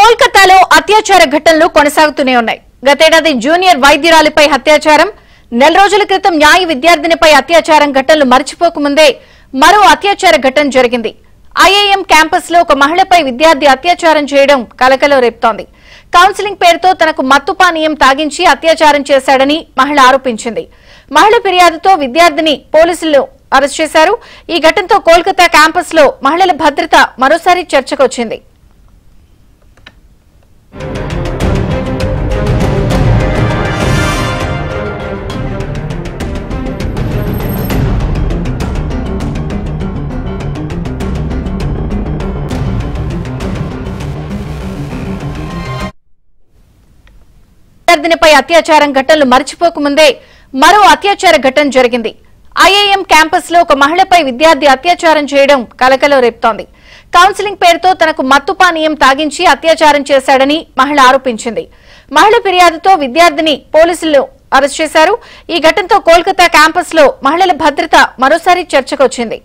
కోల్కతాలో అత్యాచార ఘటనలు కొనసాగుతూనే ఉన్నాయి. గతేడాది జూనియర్ వైద్యురాలిపై అత్యాచారం, నెల రోజుల క్రితం న్యాయ విద్యార్థినిపై అత్యాచారం ఘటనలు మరిచిపోకముందే మరో అత్యాచార ఘటన జరిగింది. ఐఐఎం క్యాంపస్ లో ఒక మహిళపై విద్యార్థి అత్యాచారం చేయడం కలకలం రేపుతోంది. కౌన్సిలింగ్ పేరుతో తనకు మత్తు పానీయం తాగించి అత్యాచారం చేశాడని మహిళ ఆరోపించింది. మహిళ ఫిర్యాదుతో విద్యార్థిని పోలీసులు అరెస్ట్ చేశారు. ఈ ఘటనతో కోల్కతా క్యాంపస్ లో మహిళల భద్రత మరోసారి చర్చకొచ్చింది. విద్యార్థినిపై అత్యాచారం ఘటనలు మరిచిపోకముందే మరో అత్యాచార ఘటన జరిగింది. ఐఐఎం క్యాంపస్ లో ఒక మహిళపై విద్యార్థి అత్యాచారం చేయడం కలకలం రేపుతోంది. కౌన్సిలింగ్ పేరుతో తనకు మత్తు పానీయం తాగించి అత్యాచారం చేశాడని మహిళ ఆరోపించింది. మహిళ ఫిర్యాదుతో విద్యార్థిని పోలీసులు అరెస్ట్ చేశారు. ఈ ఘటనతో కోల్కతా క్యాంపస్ లో మహిళల భద్రత మరోసారి చర్చకొచ్చింది.